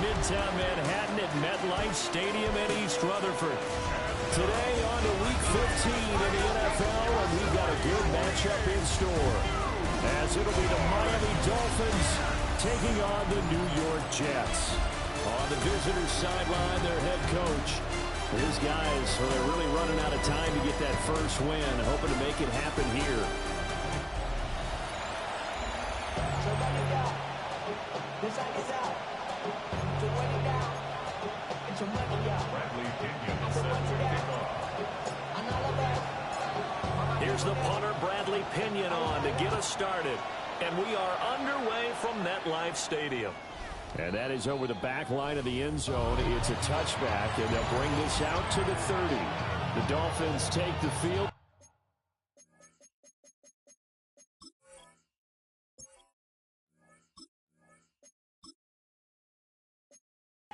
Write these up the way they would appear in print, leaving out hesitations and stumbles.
Midtown Manhattan at MetLife Stadium in East Rutherford. Today on to Week 15 in the NFL, and we've got a good matchup in store, as it'll be the Miami Dolphins taking on the New York Jets. On the visitors' sideline, their head coach. These guys, well, they're really running out of time to get that first win, hoping to make it happen here. Here's the punter, Bradley Pinion, on to get us started. And we are underway from MetLife Stadium. And that is over the back line of the end zone. It's a touchback, and they'll bring this out to the 30. The Dolphins take the field.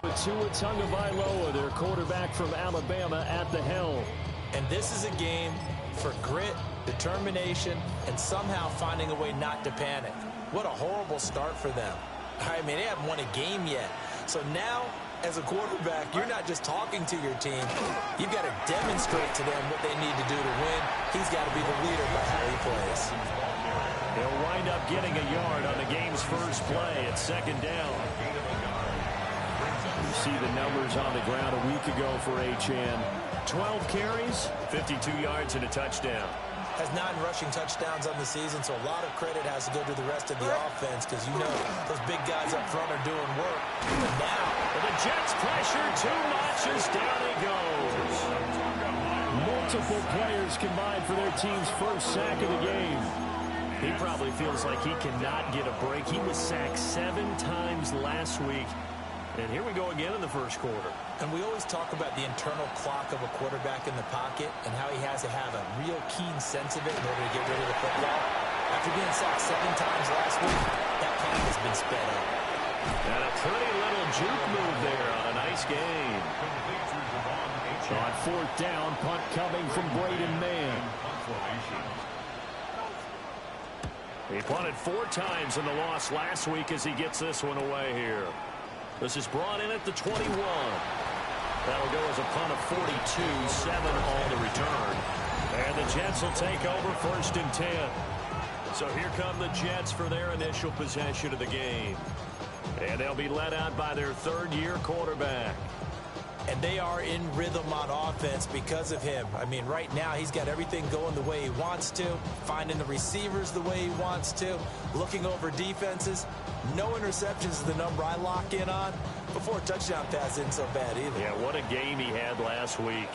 Tua Tagovailoa, their quarterback from Alabama, at the helm. And this is a game for grit, determination, and somehow finding a way not to panic. What a horrible start for them. I mean, they haven't won a game yet. So now, as a quarterback, you're not just talking to your team. You've got to demonstrate to them what they need to do to win. He's got to be the leader by how he plays. He'll wind up getting a yard on the game's first play at second down. You see the numbers on the ground a week ago for HN. 12 carries, 52 yards, and a touchdown. Has 9 rushing touchdowns on the season, so a lot of credit has to go to the rest of the offense, because you know those big guys up front are doing work. And now, the Jets pressure too much as down he goes. Multiple players combined for their team's first sack of the game. He probably feels like he cannot get a break. He was sacked 7 times last week. And here we go again in the first quarter. And we always talk about the internal clock of a quarterback in the pocket and how he has to have a real keen sense of it in order to get rid of the football. After being sacked 7 times last week, that clock has been sped up. And a pretty little juke move there on a nice game. On fourth down, punt coming from Braden Mann. He punted 4 times in the loss last week as he gets this one away here. This is brought in at the 21. That'll go as a punt of 42, 7 on the return. And the Jets will take over first and 10. So here come the Jets for their initial possession of the game. And they'll be led out by their third-year quarterback. And they are in rhythm on offense because of him. I mean, right now he's got everything going the way he wants to, finding the receivers the way he wants to, looking over defenses. No interceptions is the number I lock in on. Before a touchdown pass isn't so bad either. Yeah, what a game he had last week.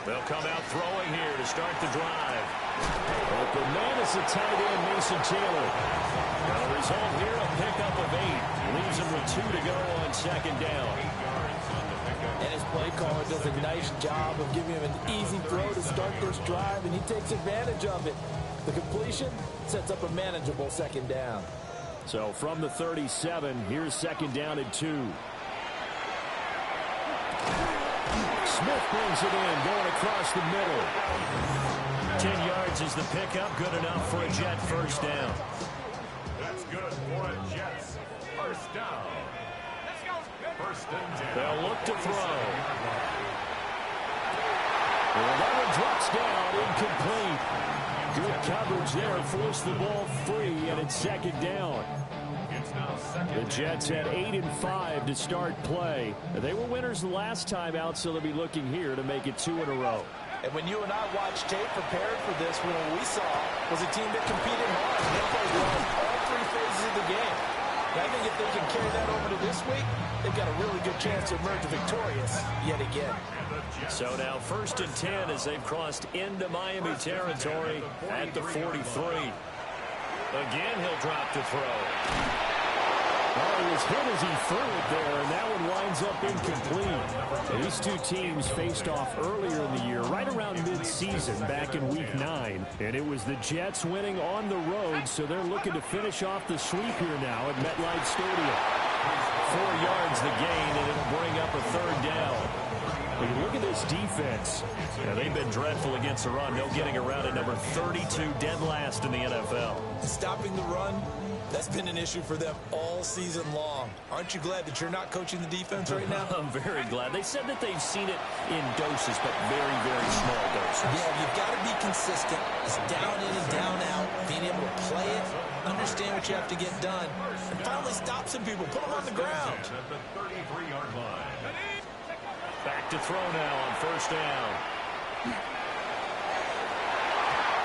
They'll come out throwing here to start the drive. Open man is the tight end, Mason Taylor. Now the result here, a pickup of 8. Leaves him with 2 to go on second down. And his play caller does a nice job of giving him an easy throw to start this drive, and he takes advantage of it. The completion sets up a manageable second down. So from the 37, here's second down and 2. Smith brings it in, going across the middle. 10 yards is the pickup, good enough for a Jet first down. That's good for a Jets first down. First and 10. They'll look to throw. Well, that one drops down, incomplete. Good coverage there, forced the ball free, and it's second down. The Jets had 8 and 5 to start play. They were winners the last time out, so they'll be looking here to make it 2 in a row. And when you and I watched tape prepared for this, what we saw was a team that competed hard. They played well all 3 phases of the game. And I think if they can carry that over to this week, they've got a really good chance to emerge victorious yet again. So now first and 10 as they've crossed into Miami territory at the 43. Again, he'll drop to throw. Well, he was hit as he threw it there, and that one winds up incomplete. These two teams faced off earlier in the year, right around mid-season, back in Week 9. And it was the Jets winning on the road, so they're looking to finish off the sweep here now at MetLife Stadium. 4 yards the gain, and it'll bring up a third down. But you look at this defense. Yeah, they've been dreadful against the run. No getting around at number 32, dead last in the NFL. Stopping the run That's been an issue for them all season long. Aren't you glad that you're not coaching the defense right now? I'm very glad. They said that they've seen it in doses, but very, very small doses. Yeah, you've got to be consistent. It's down in and down out. Being able to play it, understand what you have to get done, and finally stop some people. Put them on the ground. At the 33-yard line. Back to throw now on first down.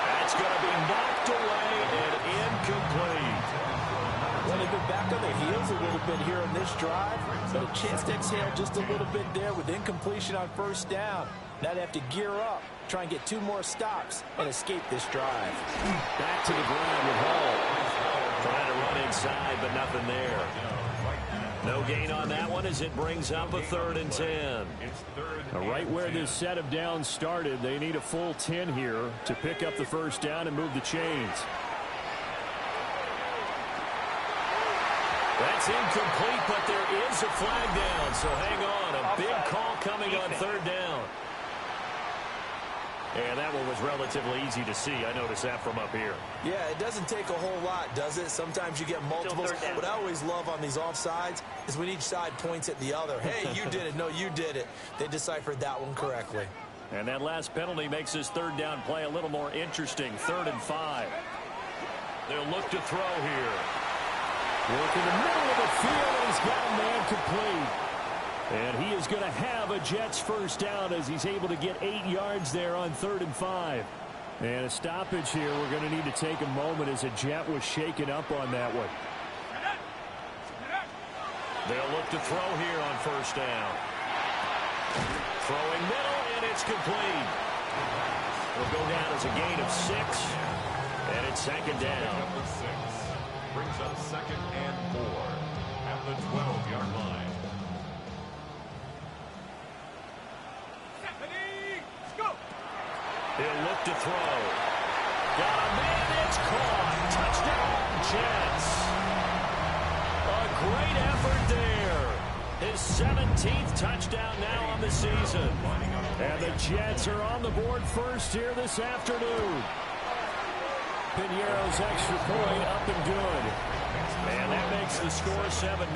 That's going to be knocked away and incomplete. Well, they've been back on their heels a little bit here on this drive, but a chance to exhale just a little bit there with incompletion on first down. Now they have to gear up, try and get 2 more stops, and escape this drive. Back to the ground with Hall. Trying to run inside, but nothing there. No gain on that one as it brings up a 3rd and 10. Right where this set of downs started, they need a full 10 here to pick up the first down and move the chains. That's incomplete, but there is a flag down, so hang on. A big call coming on 3rd down. And that one was relatively easy to see. I noticed that from up here. Yeah, it doesn't take a whole lot, does it? Sometimes you get multiples. What I always love on these offsides is when each side points at the other. Hey, you did it. No, you did it. They deciphered that one correctly. And that last penalty makes this 3rd down play a little more interesting. 3rd and 5. They'll look to throw here. Work in the middle of the field, and he's got a man complete. And he is going to have a Jets first down as he's able to get 8 yards there on 3rd and 5. And a stoppage here. We're going to need to take a moment as a Jet was shaken up on that one. They'll look to throw here on first down. Throwing middle, and it's complete. It'll go down as a gain of 6, and it's 2nd down. Number 6 brings up 2nd and 4 at the 12-yard line. He'll look to throw. Got a man, it's caught. Touchdown, Jets. A great effort there. His 17th touchdown now on the season. And the Jets are on the board first here this afternoon. Piñeiro's extra point up and good. And that makes the score 7-0.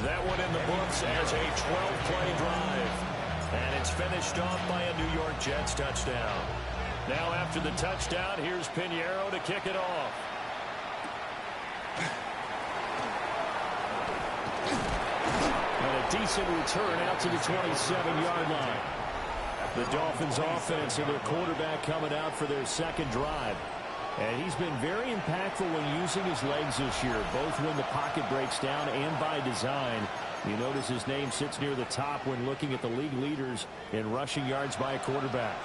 That one in the books as a 12-play drive. And it's finished off by a New York Jets touchdown. Now after the touchdown, here's Piñeiro to kick it off. And a decent return out to the 27-yard line. The Dolphins offense and their quarterback coming out for their 2nd drive. And he's been very impactful when using his legs this year, both when the pocket breaks down and by design. You notice his name sits near the top when looking at the league leaders in rushing yards by a quarterback.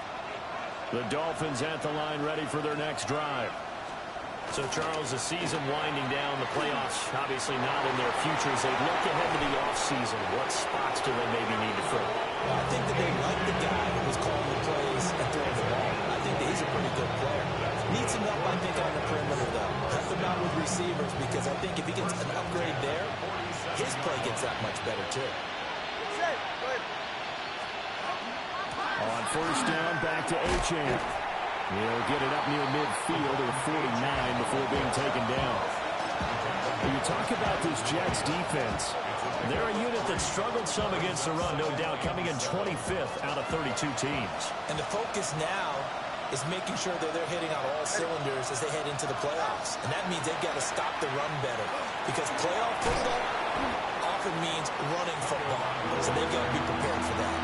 The Dolphins at the line ready for their next drive. So, Charles, the season winding down, the playoffs obviously not in their future. As they look ahead to the offseason, what spots do they maybe need to fill? Well, I think that they like the guy who was calling the plays and throwing the ball. I think that he's a pretty good player. Needs some help, I think, on the perimeter, though. Help him out with receivers, because I think if he gets an upgrade there, his play gets that much better, too. On first down, back to Achane. He'll get it up near midfield at 49 before being taken down. When you talk about this Jets defense, they're a unit that struggled some against the run, no doubt, coming in 25th out of 32 teams. And the focus now is making sure that they're hitting on all cylinders as they head into the playoffs. And that means they've got to stop the run better, because playoff football often means running football. So they've got to be prepared for that.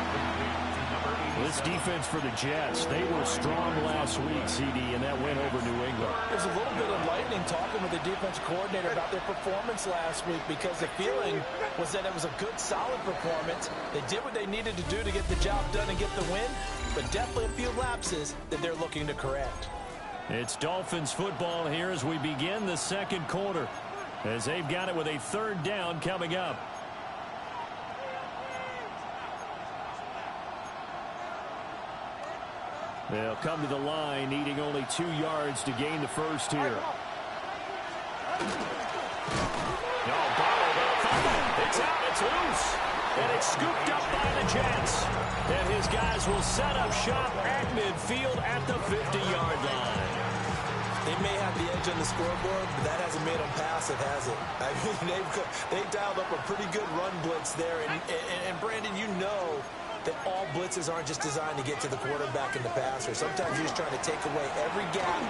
This defense for the Jets, they were strong last week, CD, and that went over New England. There's a little bit of lightning talking with the defense coordinator about their performance last week, because the feeling was that it was a good, solid performance. They did what they needed to do to get the job done and get the win, but definitely a few lapses that they're looking to correct. It's Dolphins football here as we begin the 2nd quarter, as they've got it with a 3rd down coming up. They'll come to the line, needing only 2 yards to gain the first here. It's out, it's loose, and it's scooped up by the Jets. And his guys will set up shop at midfield at the 50-yard line. They may have the edge on the scoreboard, but that hasn't made them passive, has it? I mean, they've dialed up a pretty good run blitz there. And Brandon, you know that all blitzes aren't just designed to get to the quarterback and the passer. Sometimes you're just trying to take away every gap,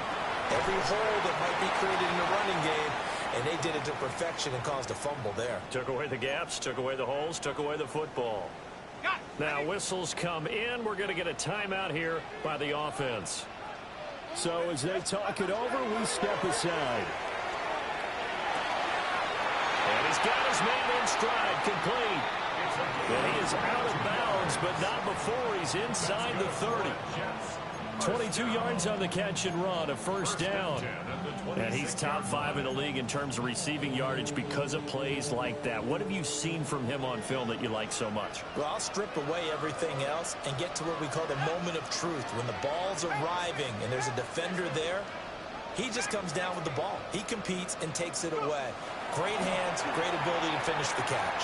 every hole that might be created in the running game, and they did it to perfection and caused a fumble there. Took away the gaps, took away the holes, took away the football. Now whistles come in. We're going to get a timeout here by the offense. So as they talk it over, we step aside. And he's got his man in stride, complete. And he is out of bounds, but not before he's inside the 30. 22 yards on the catch and run, a first down. And he's top 5 in the league in terms of receiving yardage because of plays like that. What have you seen from him on film that you like so much? Well, I'll strip away everything else and get to what we call the moment of truth. When the ball's arriving and there's a defender there, he just comes down with the ball. He competes and takes it away. Great hands, great ability to finish the catch.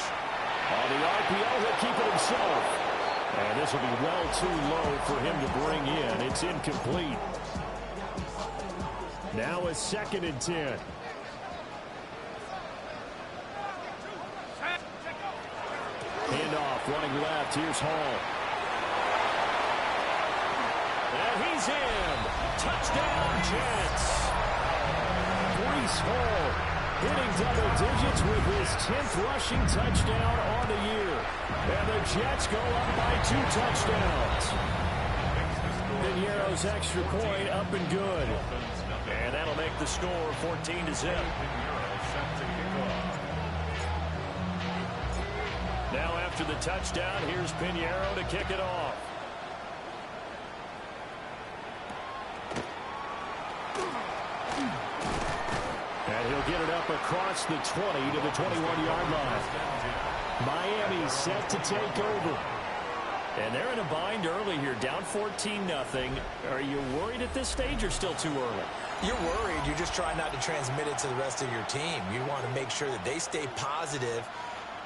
On the RPO, he'll keep it himself. And this will be well too low for him to bring in. It's incomplete. Now a 2nd and 10. Handoff, running left. Here's Hall. And he's in. Touchdown, Jets. Breece Hall hitting double digits with his 10th rushing touchdown on the year. And the Jets go up by 2 touchdowns. Piñeiro's extra point up and good. And that'll make the score 14-0. Now after the touchdown, here's Piñeiro to kick it off. And he'll get it up across the 20 to the 21-yard line. Miami set to take over. And they're in a bind early here, down 14-0. Are you worried at this stage or still too early? You're worried. You're just trying not to transmit it to the rest of your team. You want to make sure that they stay positive.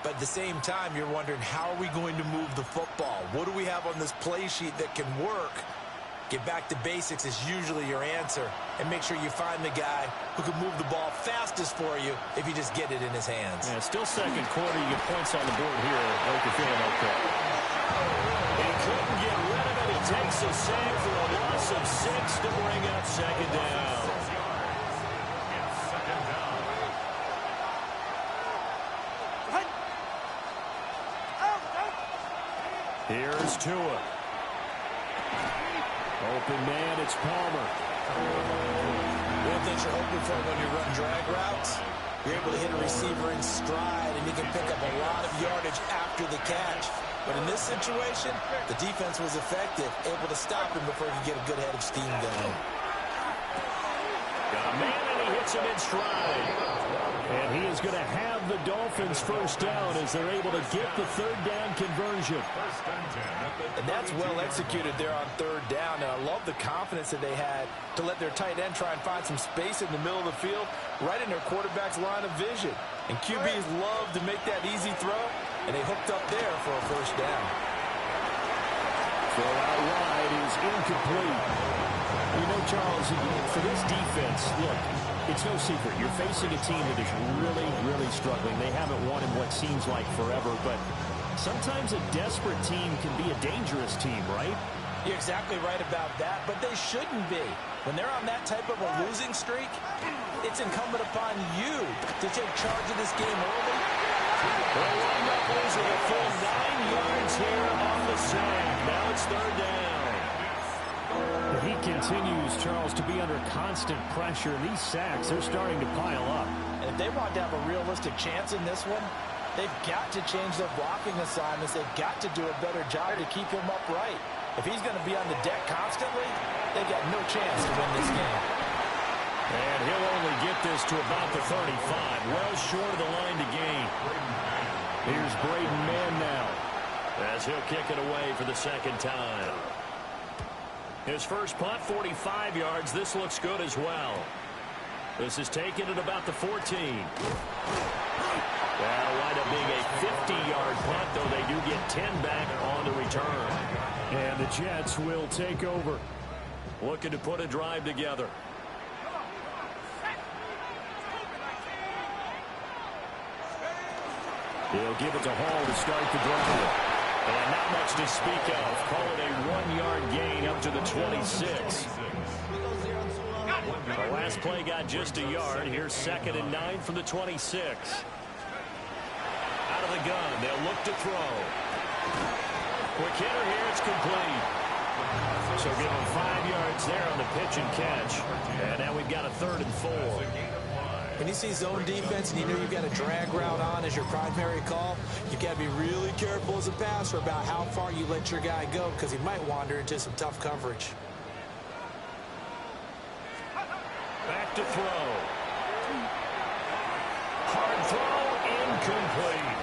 But at the same time, you're wondering, how are we going to move the football? What do we have on this play sheet that can work? Get back to basics is usually your answer. And make sure you find the guy who can move the ball fastest for you if you just get it in his hands. Yeah, still second quarter. You get points on the board here. I hope you're feeling okay. He couldn't get rid of it. He takes a sack for a loss of 6 to bring up 2nd down. Here's Tua. Open man, it's Palmer. One thing you're hoping for when you run drag routes, you're able to hit a receiver in stride, and he can pick up a lot of yardage after the catch. But in this situation, the defense was effective, able to stop him before he could get a good head of steam going. Got a man, and he hits him in stride. And he is going to have the Dolphins first down as they're able to get the 3rd down conversion. And that's well executed there on 3rd down. And I love the confidence that they had to let their tight end try and find some space in the middle of the field, right in their quarterback's line of vision. And QBs love to make that easy throw, and they hooked up there for a first down. Throw out wide is incomplete. You know, Charles, for this defense, look, it's no secret. You're facing a team that is really, really struggling. They haven't won in what seems like forever, but sometimes a desperate team can be a dangerous team, right? You're exactly right about that, but they shouldn't be. When they're on that type of a losing streak, it's incumbent upon you to take charge of this game early. They'll wind up losing a full 9 yards here on the sack. Now it's 3rd down. He continues, Charles, to be under constant pressure. These sacks, they're starting to pile up. And if they want to have a realistic chance in this one, they've got to change their blocking assignments. They've got to do a better job to keep him upright. If he's going to be on the deck constantly, they've got no chance to win this game. And he'll only get this to about the 35, well short of the line to gain. Here's Braden Mann now, as he'll kick it away for the 2nd time. His first punt, 45 yards. This looks good as well. This is taken at about the 14. That'll wind up being a 50-yard punt, though they do get 10 back on the return. And the Jets will take over. Looking to put a drive together. He'll give it to Hall to start the drive. And not much to speak of. Call it a 1-yard gain up to the 26. The last play got just a yard. Here's 2nd and 9 from the 26. Out of the gun. They'll look to throw. Quick hitter here. It's complete. So give him 5 yards there on the pitch and catch. And now we've got a 3rd and 4. When you see zone defense and you know you've got a drag route on as your primary call, you've got to be really careful as a passer about how far you let your guy go because he might wander into some tough coverage. Back to throw. Hard throw, incomplete.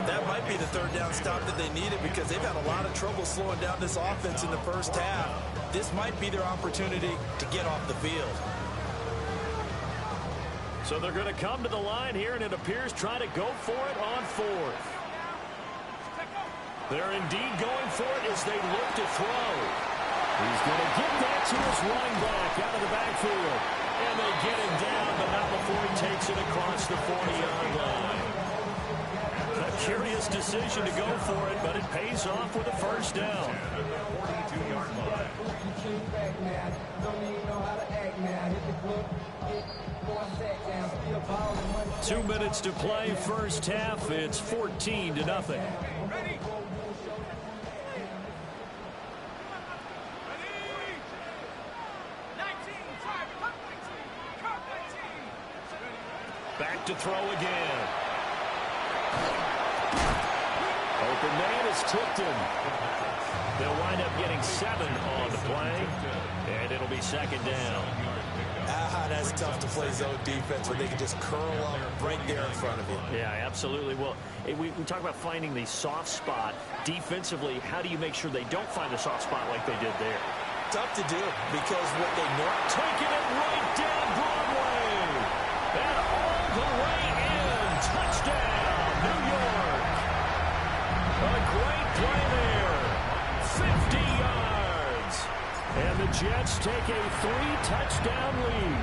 That might be the 3rd down stop that they needed because they've had a lot of trouble slowing down this offense in the first half. This might be their opportunity to get off the field. So they're going to come to the line here, and it appears trying to go for it on 4th. They're indeed going for it as they look to throw. He's going to get that to his running back out of the backfield. And they get him down, but not before he takes it across the 40-yard line. A curious decision to go for it, but it pays off with a 1st down. 42-yard line. 2 minutes to play, first half. It's 14-0. Back to throw again. Open man is tipped him. They'll wind up getting 7 on the play, and it'll be 2nd down. That's tough to play zone defense when they can just curl up right there in front of you. Yeah, absolutely. Well, we talk about finding the soft spot. Defensively, how do you make sure they don't find the soft spot like they did there? Tough to do because what they know. Taking it right down Broadway. And all the way in. Touchdown, New York. A great play there. 50 yards. And the Jets take a 3-touchdown lead.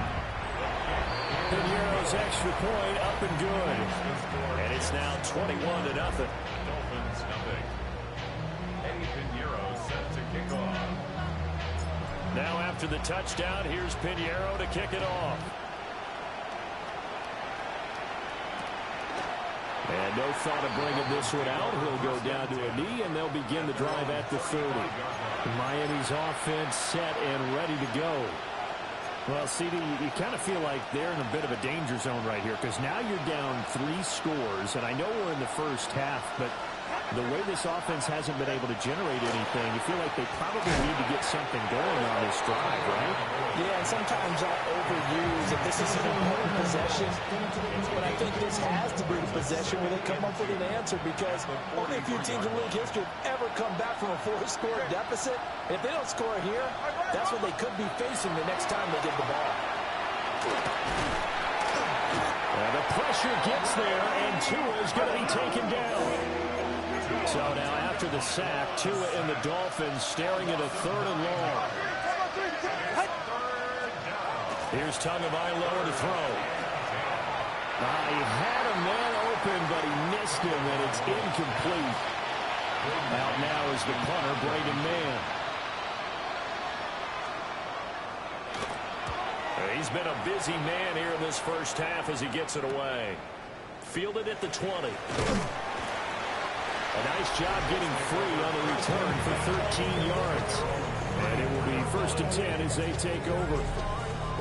Piñeiro's extra point up and good. And it's now 21-0. Dolphins nothing. Eddie Piñeiro set to kick off. Now after the touchdown, here's Piñeiro to kick it off. And no thought of bringing this one out. He'll go down to a knee, and they'll begin the drive at the 30. Miami's offense set and ready to go. Well, CD, you kind of feel like they're in a bit of a danger zone right here because now you're down 3 scores, and I know we're in the first half, but the way this offense hasn't been able to generate anything, you feel like they probably need to get something going on this drive, right? Yeah, and sometimes I'll overuse if this is an important possession, but I think this has to be the possession where they come up with an answer because only a few teams in league history have ever come back from a 4-score deficit. And if they don't score here, that's what they could be facing the next time they get the ball. And the pressure gets there, and Tua is going to be taken down. So now after the sack, Tua and the Dolphins staring at a 3rd and long. Here's Tagovailoa to throw. He had a man open, but he missed him, and it's incomplete. Out now is the punter, Braden Mann. He's been a busy man here in this first half as he gets it away. Fielded at the 20. A nice job getting free on the return for 13 yards. And it will be 1st and 10 as they take over.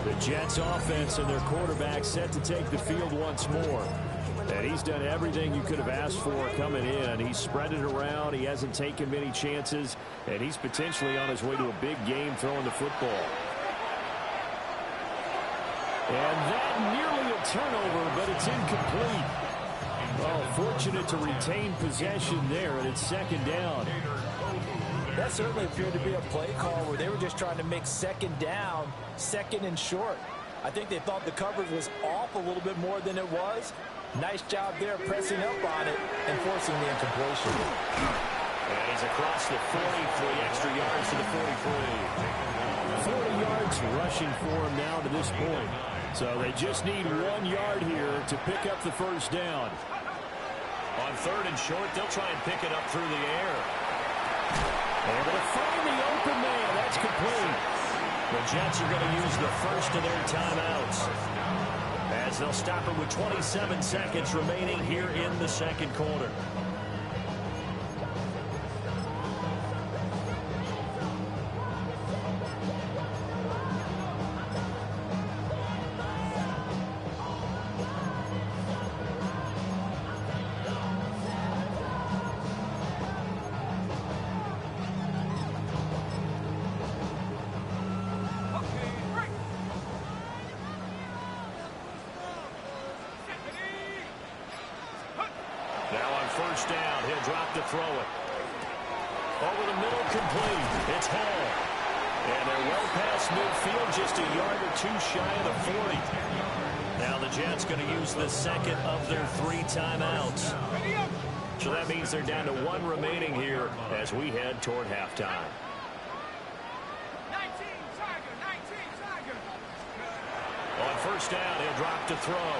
The Jets offense and their quarterback set to take the field once more. And he's done everything you could have asked for coming in. He's spread it around. He hasn't taken many chances. And he's potentially on his way to a big game throwing the football. And that nearly a turnover, but it's incomplete. Oh, fortunate to retain possession there, and it's 2nd down. That certainly appeared to be a play call where they were just trying to make 2nd down, 2nd and short. I think they thought the coverage was off a little bit more than it was. Nice job there pressing up on it and forcing the incompletion. And he's across the 40 for the extra yards to the 43. 40 yards rushing for him now to this point. So they just need 1 yard here to pick up the 1st down. On 3rd and short, they'll try and pick it up through the air. Able to find the open man. That's complete. The Jets are going to use the first of their timeouts, as they'll stop it with 27 seconds remaining here in the second quarter. First down, he'll drop to throw it. Over the middle, complete. It's Hall. And they're well past midfield, just a yard or two shy of the 40. Now the Jets going to use the second of their 3 timeouts. So that means they're down to 1 remaining here as we head toward halftime. 19 Tiger. On first down, he'll drop to throw.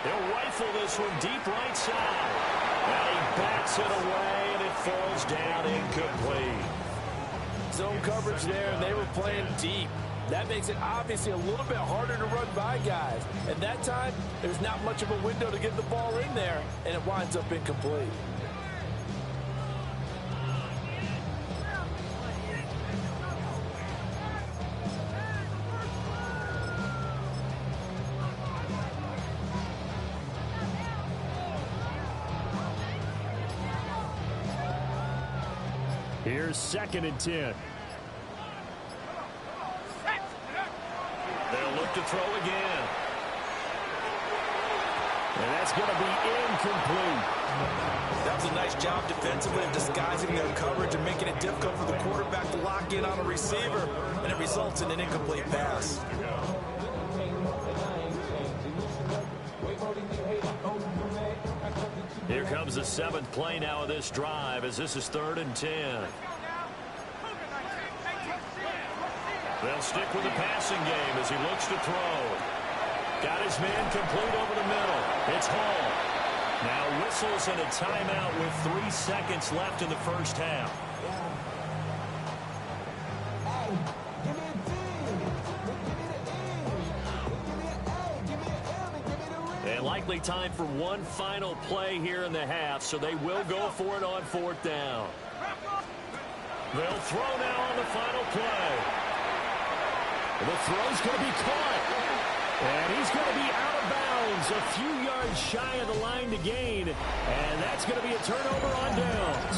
He'll rifle this one deep right side. And he backs it away, and it falls down incomplete. Zone coverage there, and they were playing deep. That makes it obviously a little bit harder to run by guys. And that time, there's not much of a window to get the ball in there, and it winds up incomplete. Here's 2nd and 10. They'll look to throw again. And that's going to be incomplete. That was a nice job defensively of disguising their coverage and making it difficult for the quarterback to lock in on a receiver, and it results in an incomplete pass. Here comes the 7th play now of this drive, as this is 3rd and 10. They'll stick with the passing game as he looks to throw. Got his man complete over the middle. It's Hall. Now whistles and a timeout with 3 seconds left in the first half. And likely time for one final play here in the half, so they will go for it on 4th down. They'll throw now on the final play. The throw's going to be caught. And he's going to be out of bounds, a few yards shy of the line to gain. And that's going to be a turnover on downs.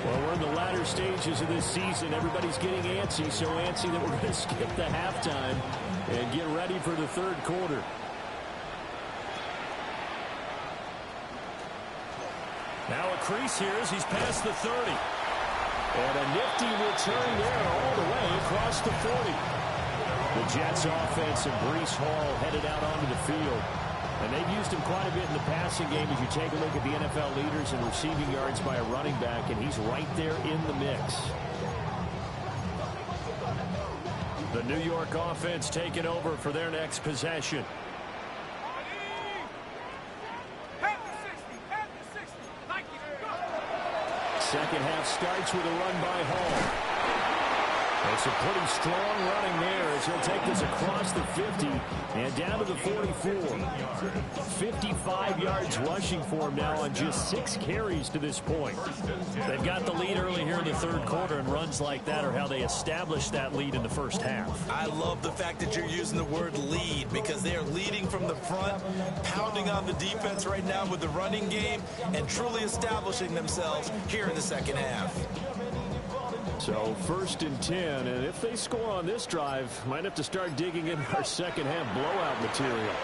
Well, we're in the latter stages of this season. Everybody's getting antsy, so antsy that we're going to skip the halftime and get ready for the 3rd quarter. Now a crease here as he's past the 30. And a nifty return there all the way across the 40. The Jets offense and Breece Hall headed out onto the field. And they've used him quite a bit in the passing game as you take a look at the NFL leaders in receiving yards by a running back, and he's right there in the mix. The New York offense taking over for their next possession. Second half starts with a run by Hall. It's a pretty strong running there as he'll take this across the 50 and down to the 44. 55 yards rushing for him now on just 6 carries to this point. They've got the lead early here in the 3rd quarter, and runs like that are how they established that lead in the first half. I love the fact that you're using the word lead, because they are leading from the front, pounding on the defense right now with the running game, and truly establishing themselves here in the second half. So 1st and 10, and if they score on this drive, might have to start digging in our second half blowout material.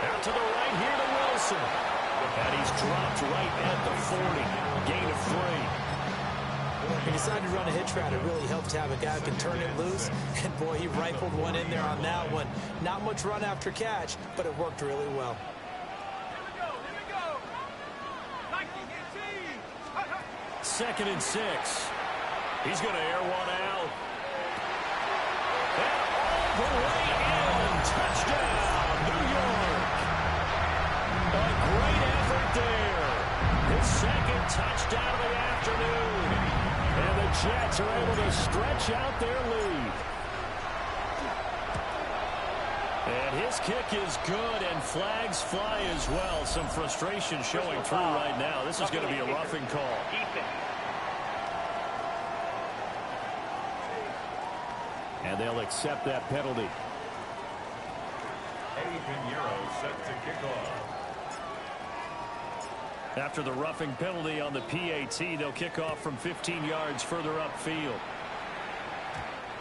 Out to the right here to Wilson. And he's dropped right at the 40. Gain of 3. He decided to run a hitch route. It really helped to have a guy who can turn it loose. And, boy, he rifled one in there on that one. Not much run after catch, but it worked really well. Second and 6. He's going to air one out. And all the way in. Touchdown, New York. A great Dolphins are able to stretch out their lead. And his kick is good, and flags fly as well. Some frustration showing through right now. This is going to be a roughing call. And they'll accept that penalty. Eddie Pinheiro set to kick off. After the roughing penalty on the PAT, they'll kick off from 15 yards further upfield.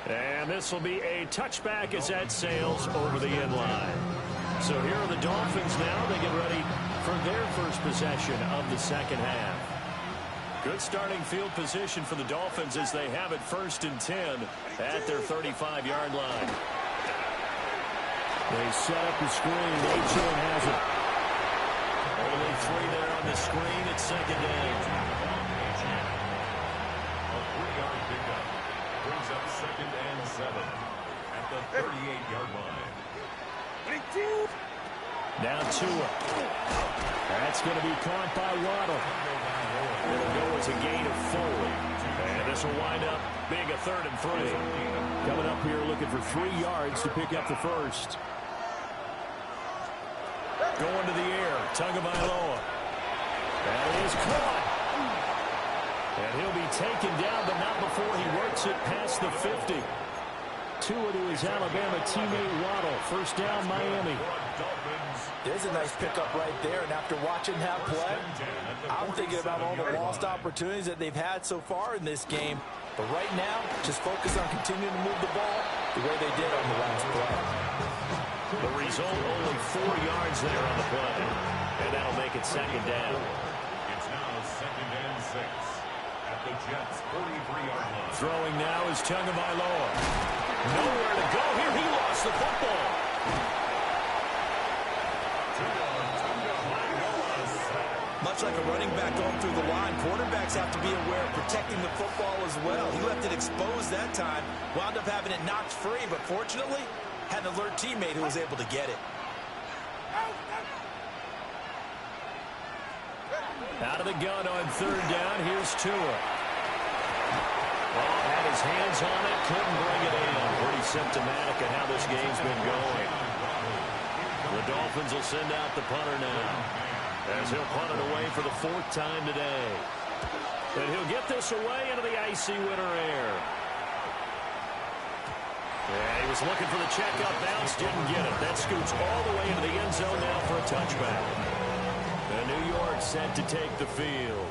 And this will be a touchback as that sails over the end line. So here are the Dolphins now. They get ready for their first possession of the second half. Good starting field position for the Dolphins as they have it 1st and 10 at their 35-yard line. They set up the screen. Achane has it. Only 3 there on the screen at second down. A 3-yard pickup brings up 2nd and 7 at the 38-yard line. Now Tua. That's going to be caught by Waddle. It'll go as a gain of 4. And this will wind up being a 3rd and 3. Coming up here looking for 3 yards to pick up the first. Going to the air, Tagovailoa. That is caught. And he'll be taken down, but not before he works it past the 50. Tua to his Alabama teammate Waddle. 1st down, Miami. There's a nice pickup right there, and after watching that play, I'm thinking about all the lost opportunities that they've had so far in this game. But right now, just focus on continuing to move the ball the way they did on the last play. The result, only 4 yards there on the play. And that'll make it 2nd down. It's now 2nd and 6 at the Jets' 43-yard line. Throwing now is Tagovailoa. Nowhere to go here. He lost the football. Much like a running back going through the line, quarterbacks have to be aware of protecting the football as well. He left it exposed that time, wound up having it knocked free, but fortunately, had an alert teammate who was able to get it. Out of the gun on 3rd down. Here's Tua. Well, had his hands on it, couldn't bring it in. Pretty symptomatic of how this game's been going. The Dolphins will send out the punter now, as he'll punt it away for the 4th time today. And he'll get this away into the icy winter air. Yeah, he was looking for the checkup bounce, didn't get it. That scoots all the way into the end zone now for a touchback. And New York set to take the field.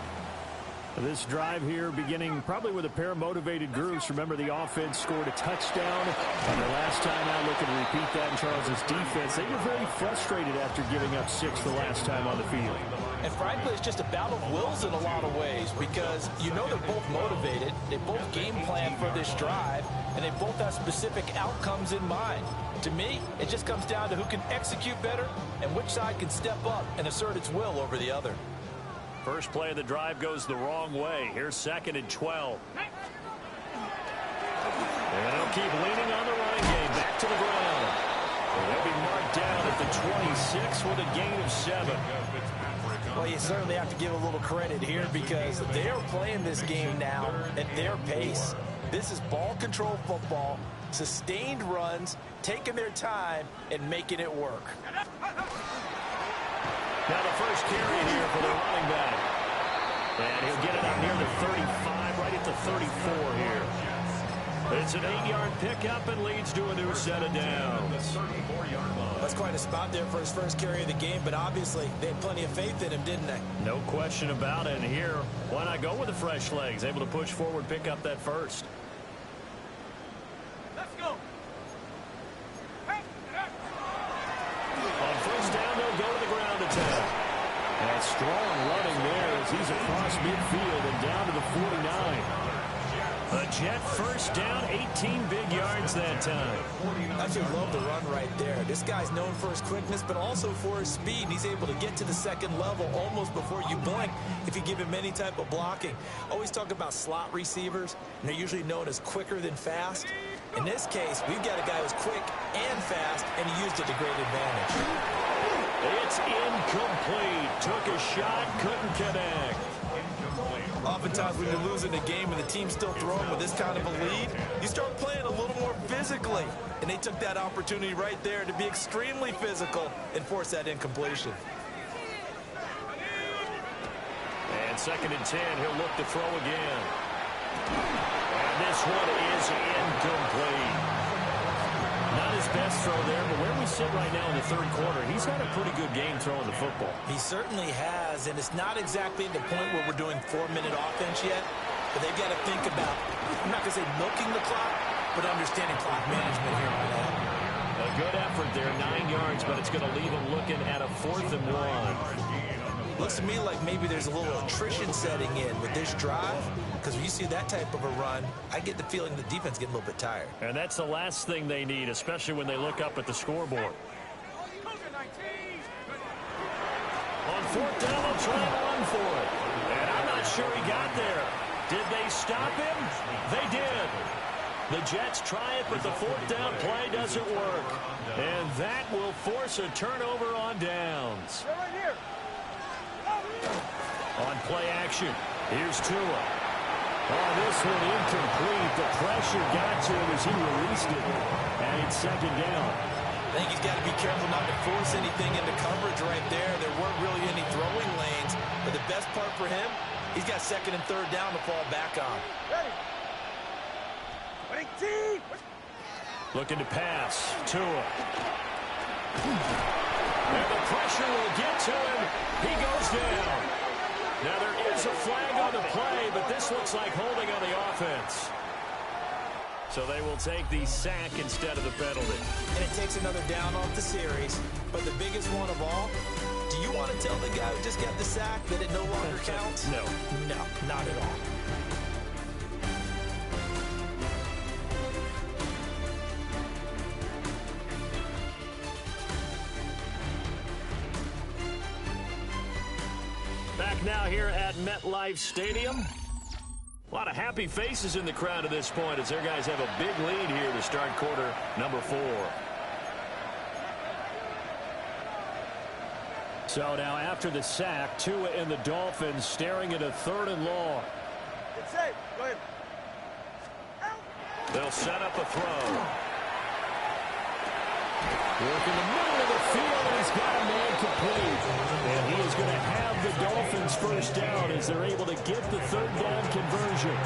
This drive here beginning probably with a pair of motivated groups. Remember, the offense scored a touchdown on their last time out. Looking to repeat that in Charles's defense. They were very frustrated after giving up 6 the last time on the field. And frankly, it's just a battle of wills in a lot of ways because you know they're both motivated, they both game plan for this drive, and they both have specific outcomes in mind. To me, it just comes down to who can execute better and which side can step up and assert its will over the other. First play of the drive goes the wrong way. Here's 2nd and 12. And they'll keep leaning on the running game. Back to the ground. And they'll be marked down at the 26 with a gain of 7. Well, you certainly have to give a little credit here because they are playing this game now at their pace. This is ball control football, sustained runs, taking their time, and making it work. Now the first carry here for the running back. And he'll get it out near the 35, right at the 34 here. It's an 8-yard pickup and leads to a new set of downs. That's quite a spot there for his first carry of the game, but obviously they had plenty of faith in him, didn't they? No question about it. And here, why not go with the fresh legs? Able to push forward, pick up that first. Let's go. On 1st down, they'll go to the ground attack. And strong running there as he's across midfield and down to the 49. A Jet 1st down, 18 big yards that time. I just love the run right there. This guy's known for his quickness, but also for his speed. And he's able to get to the 2nd level almost before you blink if you give him any type of blocking. Always talk about slot receivers, and they're usually known as quicker than fast. In this case, we've got a guy who's quick and fast, and he used it to great advantage. It's incomplete. Took a shot, couldn't connect. Incomplete. Oftentimes when you're losing a game and the team's still throwing with this kind of a lead, you start playing a little more physically. And they took that opportunity right there to be extremely physical and force that incompletion. And 2nd and 10, he'll look to throw again. And this one is incomplete. Not his best throw there, but where we sit right now in the 3rd quarter, he's had a pretty good game throwing the football. He certainly has, and it's not exactly at the point where we're doing 4-minute offense yet, but they've got to think about, I'm not going to say milking the clock, but understanding clock management here on that. A good effort there, 9 yards, but it's going to leave him looking at a 4th and 1. Looks to me like maybe there's a little attrition setting in with this drive, because when you see that type of a run, I get the feeling the defense getting a little bit tired. And that's the last thing they need, especially when they look up at the scoreboard. On 4th down, they'll try and run for it. And I'm not sure he got there. Did they stop him? They did. The Jets try it, but the 4th down play doesn't work. And that will force a turnover on downs. On play action, here's Tua. Oh, this one incomplete. The pressure got to him as he released it. And it's 2nd down. I think he's got to be careful not to force anything into coverage right there. There weren't really any throwing lanes. But the best part for him, he's got 2nd and 3rd down to fall back on. Looking to pass. Tua. And the pressure will get to him. He goes down. Now there is a flag on the play, but this looks like holding on the offense. So they will take the sack instead of the penalty. And it takes another down off the series. But the biggest one of all, do you want to tell the guy who just got the sack that it no longer counts? No. No, not at all. Back now here at MetLife Stadium. A lot of happy faces in the crowd at this point as their guys have a big lead here to start quarter number 4. So now after the sack, Tua and the Dolphins staring at a 3rd and long. It's safe. Go ahead. They'll set up a throw. Work in the middle of the field, and he's got a man complete. And he is going to have the Dolphins 1st down as they're able to get the 3rd down conversion.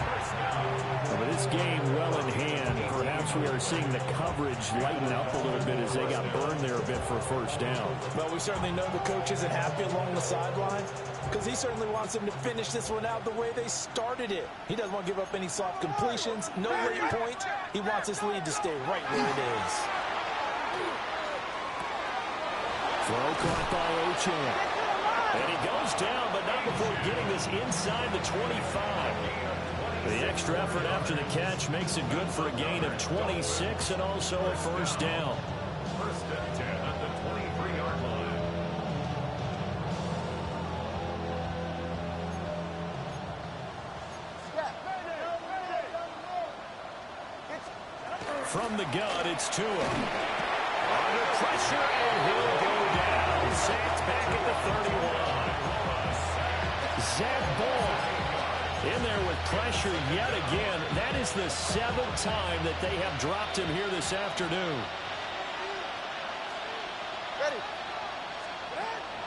But this game well in hand. Perhaps we are seeing the coverage lighten up a little bit as they got burned there a bit for a 1st down. Well, we certainly know the coach isn't happy along the sideline because he certainly wants them to finish this one out the way they started it. He doesn't want to give up any soft completions, no late points. He wants his lead to stay right where it is. Throw caught by Ochan. And he goes down, but not before getting this inside the 25. The extra effort after the catch makes it good for a gain of 26 and also a 1st down. 1st and 10 at the 23-yard line. From the gun, it's Tua. Under pressure, and he'll go down. Sacked back at the 31. Zach Ball in there with pressure yet again. That is the 7th time that they have dropped him here this afternoon. Ready.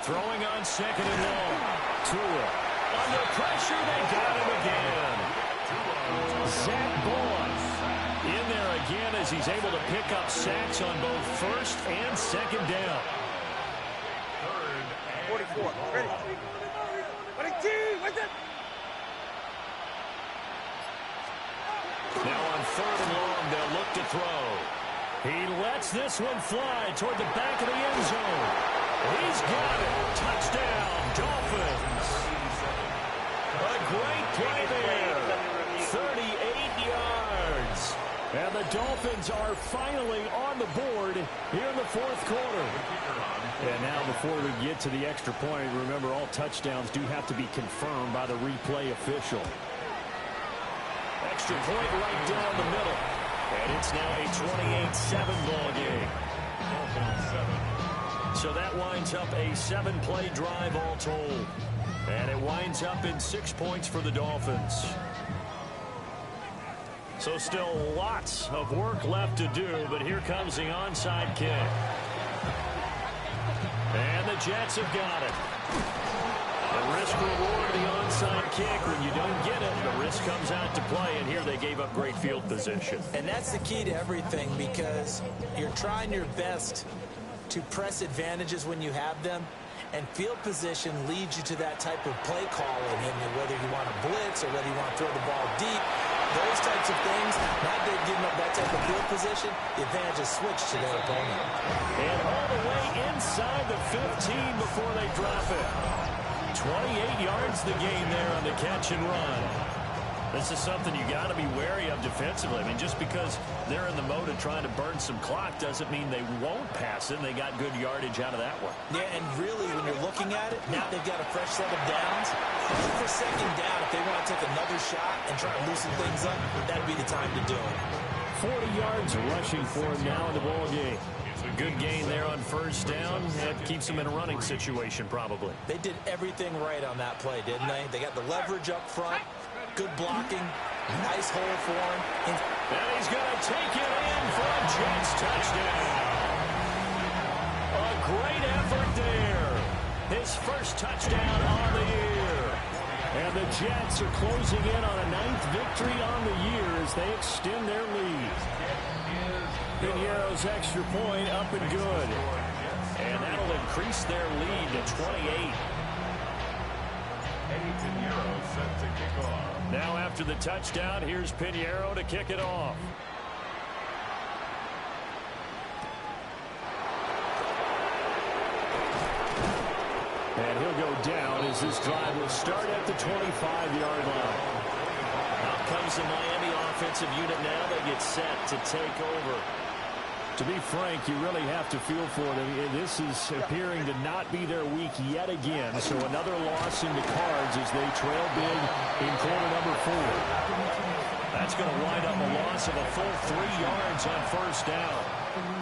Throwing on 2nd and long. Tua. Under pressure, they got him again. Zach Ball in there again as he's able to pick up sacks on both 1st and 2nd down. 44. Ready. What's it? Now on 3rd and long, they'll look to throw. He lets this one fly toward the back of the end zone. He's got it. Touchdown, Dolphins. A great play there. 38 yards. And the Dolphins are finally on the board here in the 4th quarter. And now before we get to the extra point, remember all touchdowns do have to be confirmed by the replay official. Extra point right down the middle. And it's now a 28-7 ball game. So that winds up a 7-play drive all told. And it winds up in 6 points for the Dolphins. So still lots of work left to do, but here comes the onside kick. And the Jets have got it. The risk-reward of the onside kick, when you don't get it, the risk comes out to play, and here they gave up great field position. And that's the key to everything, because you're trying your best to press advantages when you have them, and field position leads you to that type of play calling, and whether you want to blitz or whether you want to throw the ball deep, those types of things, now they've given up that type of field position, the advantage is switched to their opponent. And all the way inside the 15 before they drop it. 28 yards the gain there on the catch and run. This is something you got to be wary of defensively. I mean, just because they're in the mode of trying to burn some clock doesn't mean they won't pass it, and they got good yardage out of that one. Yeah, and really, when you're looking at it, now they've got a fresh set of downs. For second down, if they want to take another shot and try to loosen things up, that'd be the time to do it. 40 yards rushing for him now in the ball game. Good gain there on first down. That keeps them in a running situation, probably. They did everything right on that play, didn't they? They got the leverage up front, good blocking, nice hole for him. And he's going to take it in for a Jets touchdown. A great effort there. His first touchdown on the year. And the Jets are closing in on a 9th victory on the year as they extend their lead. Pinheiro's extra point up and good. And that'll increase their lead to 28. Pinheiro set to kick off. Now after the touchdown, here's Pinheiro to kick it off. And he'll go down as this drive will start at the 25-yard line. Out comes the Miami offensive unit now. They get set to take over. To be frank, you really have to feel for them. This is appearing to not be their week yet again. So another loss in the cards as they trail big in quarter number 4. That's going to wind up a loss of a full 3 yards on first down.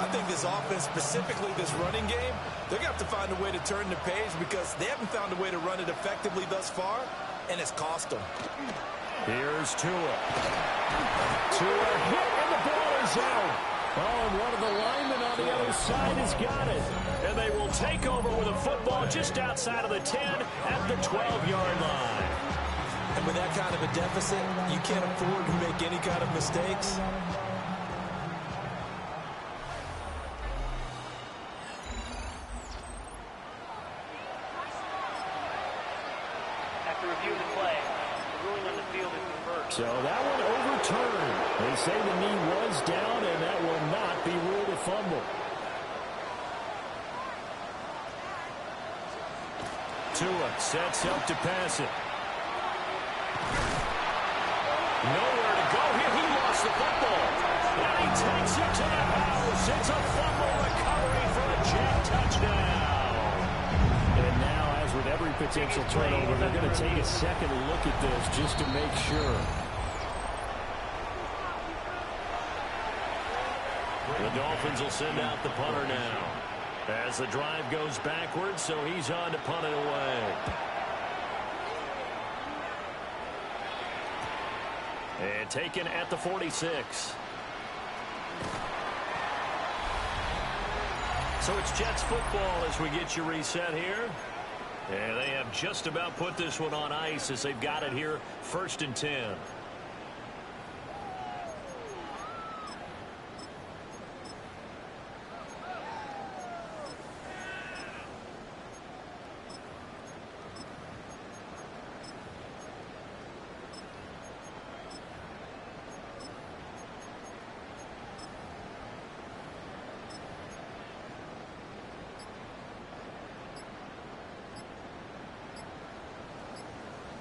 I think this offense, specifically this running game, they're going to have to find a way to turn the page because they haven't found a way to run it effectively thus far, and it's cost them. Here's Tua. Tua hit, and the ball is out. Oh, and one of the linemen on the other side has got it. And they will take over with a football just outside of the 10 at the 12-yard line. And with that kind of a deficit, you can't afford to make any kind of mistakes. After reviewing the play, the ruling on the field is reversed. So that one overturned. They say the knee was down, and that will not be ruled a fumble. Tua sets up to pass it. Nowhere to go here. He lost the football. And he takes it to the house. It's a fumble recovery for a Jet touchdown. And now, as with every potential turnover, they're going to take a second look at this just to make sure. The Dolphins will send out the punter now. As the drive goes backwards, so he's on to punt it away. And taken at the 46. So it's Jets football as we get you reset here. And they have just about put this one on ice as they've got it here, 1st and 10.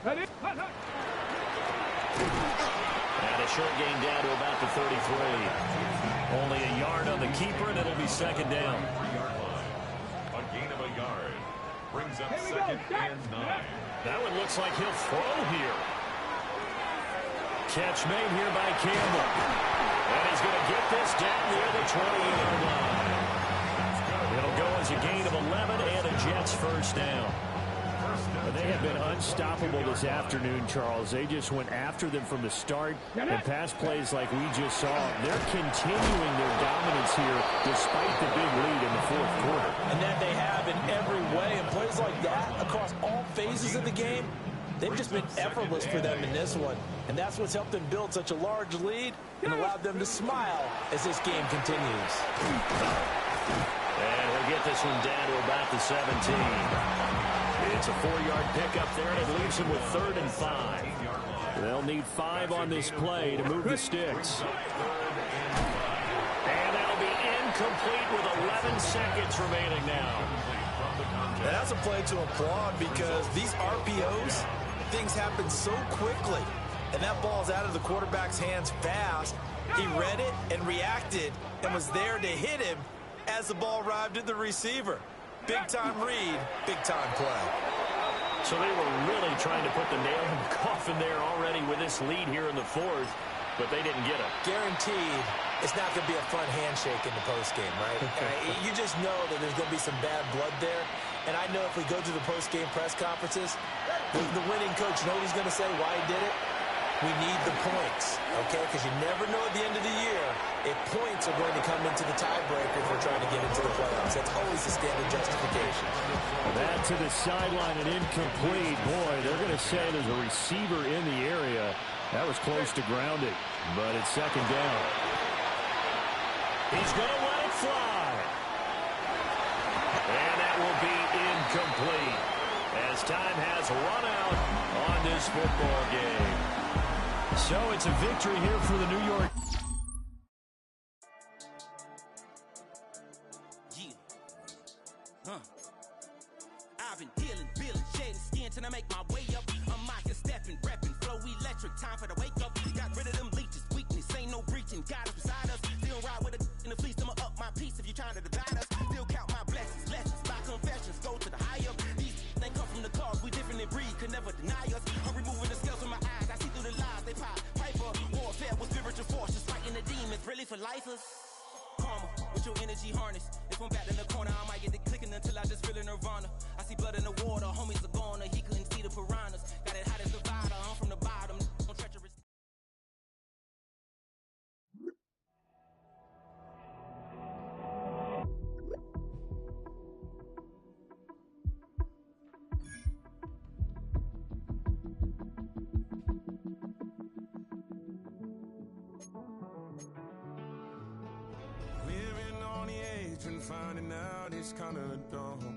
Ready? And a short gain down to about the 33. Only a yard on the keeper, and it'll be second down. 3-yard line. A gain of a yard. Brings up second and 9. That one looks like he'll throw here. Catch made here by Campbell. And he's going to get this down near the 20-yard line. It'll go as a gain of 11 and a Jets first down. First down. But they have been unstoppable this afternoon, Charles. They just went after them from the start. And pass plays like we just saw, they're continuing their dominance here despite the big lead in the fourth quarter. And that they have in every way. And plays like that across all phases of the game, they've just been effortless for them in this one. And that's what's helped them build such a large lead and allowed them to smile as this game continues. And he'll get this one down to about the 17. It's a 4-yard pickup there, and it leaves him with 3rd and 5. They'll need 5 on this play to move the sticks. And that'll be incomplete with 11 seconds remaining now. And that's a play to applaud because these RPOs, things happen so quickly. And that ball's out of the quarterback's hands fast. He read it and reacted and was there to hit him as the ball arrived at the receiver. Big-time read, big-time play. So they were really trying to put the nail in the coffin there already with this lead here in the fourth, but they didn't get it. Guaranteed it's not going to be a fun handshake in the postgame, right? You just know that there's going to be some bad blood there. And I know if we go to the postgame press conferences, the winning coach, you know what he's going to say, why he did it? We need the points, okay? Because you never know at the end of the year if points are going to come into the tiebreaker if we're trying to get into the playoffs. That's always the standard justification. That to the sideline and incomplete. Boy, they're going to say there's a receiver in the area. That was close to grounding, but it's 2nd down. He's going to let it fly. And that will be incomplete as time has run out on this football game. So it's a victory here for the New York. I've been dealing, shedding skin till I make my way up. I'm out here stepping, repping, flow electric, time for the wake up. Got rid of them leeches, weakness, ain't no breaching. Got us beside us, still ride with a in the fleece. I'ma up my piece if you trying to divide us. Still count my blessings, lessons, by confessions, go to the high up. These they come from the cause, we different in breed, could never deny us. I'm removing the scales from my eyes, I see through the lies, they pop. Piper, warfare with spiritual force, just fighting the demons, really for lifers. Karma, with your energy harness. If I'm back in the corner, I might get it clicking until I just feel a nirvana. I see blood in the water, homies are gone, he couldn't see the piranhas. Got it hot as Nevada, I'm from the bottom, no treacherous. Living on the edge and finding out it's kinda dumb.